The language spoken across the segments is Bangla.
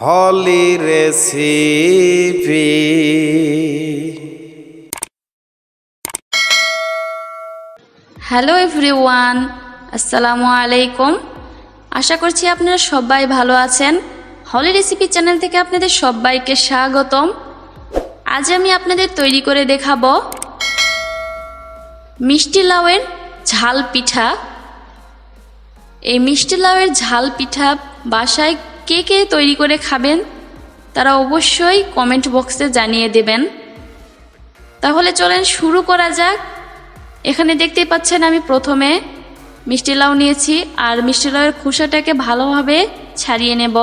হলি রেসিপি। হ্যালো এভরিওয়ান, আসসালামু আলাইকুম। আশা করছি আপনারা সবাই ভালো আছেন। হলি রেসিপি চ্যানেল থেকে আপনাদের সবাইকে স্বাগতম। আজ আমি আপনাদের তৈরি করে দেখাবো মিষ্টি লাউয়ের ঝাল পিঠা। এই মিষ্টি লাউয়ের ঝাল পিঠা বাসায় কে কে তৈরি করে খাবেন তারা অবশ্যই কমেন্ট বক্সে জানিয়ে দেবেন। তাহলে চলেন শুরু করা যাক। এখানে দেখতেই পাচ্ছেন আমি প্রথমে মিষ্টি লাউ নিয়েছি আর মিষ্টি লাউয়ের খোসাটাকে ভালোভাবে ছাড়িয়ে নেব।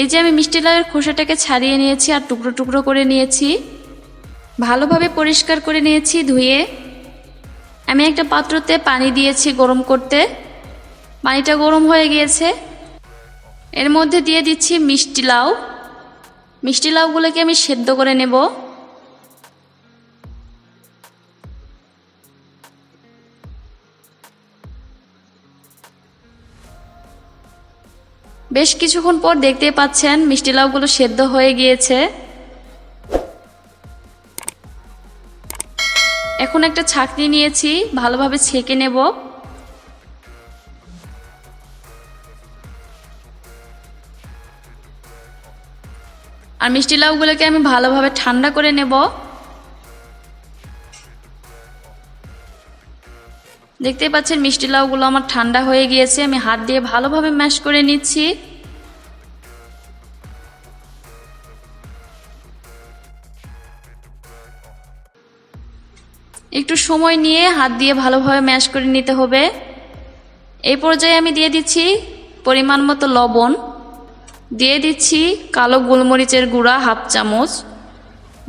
এই যে আমি মিষ্টি লাউয়ের খোসাটাকে ছাড়িয়ে নিয়েছি আর টুকরো টুকরো করে নিয়েছি, ভালোভাবে পরিষ্কার করে নিয়েছি ধুয়ে। আমি একটা পাত্রতে পানি দিয়েছি গরম করতে, পানিটা গরম হয়ে গিয়েছে। এর মধ্যে দিয়ে দিচ্ছি মিষ্টি লাউ। মিষ্টি লাউগুলোকে আমি সেদ্ধ করে নেব। বেশ কিছুক্ষণ পর দেখতে পাচ্ছেন মিষ্টি লাউগুলো সেদ্ধ হয়ে গিয়েছে। এখন একটা ছাঁকনি নিয়েছি, ভালোভাবে ছেঁকে নেব। আর মিষ্টি লাউগুলোকে আমি ভালোভাবে ঠান্ডা করে নেব। দেখতে পাচ্ছেন মিষ্টি লাউগুলো আমার ঠান্ডা হয়ে গিয়েছে। আমি হাত দিয়ে ভালোভাবে ম্যাশ করে নিচ্ছি। একটু সময় নিয়ে হাত দিয়ে ভালোভাবে ম্যাশ করে নিতে হবে। এই পর্যায়ে আমি দিয়ে দিচ্ছি পরিমাণ মতো লবণ, দিয়ে দিচ্ছি কালো গোলমরিচের গুঁড়া হাফ চামচ,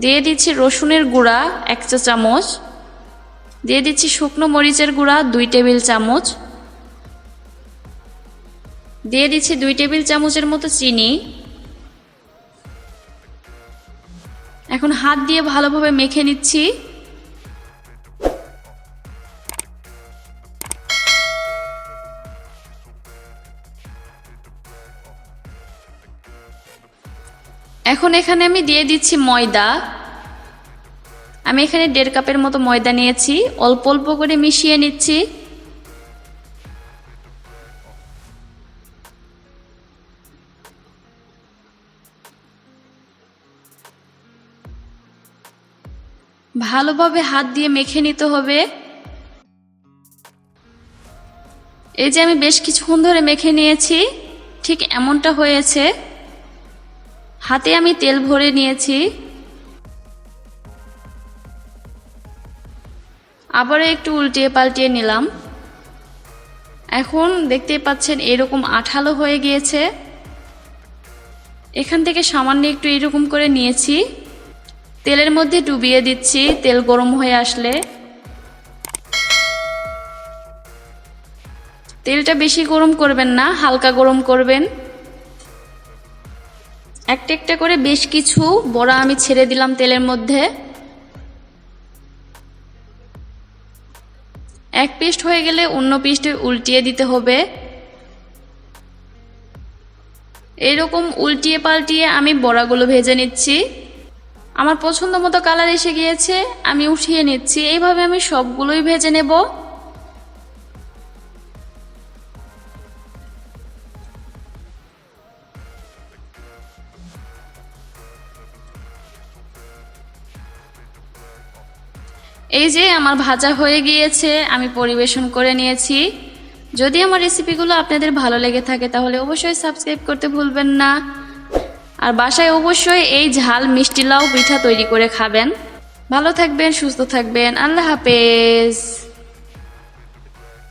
দিয়ে দিচ্ছি রসুনের গুঁড়া 1 চা চামচ, দিয়ে দিচ্ছি শুকনো মরিচের গুঁড়া 2 টেবিল চামচ, দিয়ে দিচ্ছি 2 টেবিল চামচের মতো চিনি। এখন হাত দিয়ে ভালোভাবে মেখে নিচ্ছি। এখন এখানে আমি দিয়ে দিচ্ছি ময়দা। আমি এখানে 1.5 কাপের মতো ময়দা নিয়েছি, অল্প অল্প করে মিশিয়ে নিচ্ছি। ভালোভাবে হাত দিয়ে মেখে নিতে হবে। এই যে আমি বেশ কিছুক্ষণ ধরে মেখে নিয়েছি, ঠিক এমনটা হয়েছে। হাতে আমি তেল ভরে নিয়েছি। আবারও একটু উল্টিয়ে পাল্টিয়ে নিলাম। এখন দেখতেই পাচ্ছেন এরকম আঠালো হয়ে গিয়েছে। এখান থেকে সামান্য একটু এরকম করে নিয়েছি, তেলের মধ্যে ডুবিয়ে দিচ্ছি। তেল গরম হয়ে আসলে, তেলটা বেশি গরম করবেন না, হালকা গরম করবেন। একটা একটা করে বেশ কিছু বড়া আমি ছেড়ে দিলাম তেলের মধ্যে। এক পিঠ হয়ে গেলে অন্য পিঠে উল্টিয়ে দিতে হবে। এরকম উল্টিয়ে পাল্টিয়ে আমি বড়াগুলো ভেজে নিচ্ছি। আমার পছন্দ মতো কালার এসে গিয়েছে, আমি উঠিয়ে নিচ্ছি। এইভাবে আমি সবগুলোই ভেজে নেব। এই যে আমার ভাজা হয়ে গিয়েছে, আমি পরিবেশন করে নিয়েছি। যদি আমার রেসিপিগুলো আপনাদের ভালো লেগে থাকে তাহলে অবশ্যই সাবস্ক্রাইব করতে ভুলবেন না। আর বাসায় অবশ্যই এই ঝাল মিষ্টি লাউ পিঠা তৈরি করে খাবেন। ভালো থাকবেন, সুস্থ থাকবেন। আল্লাহ হাফেজ।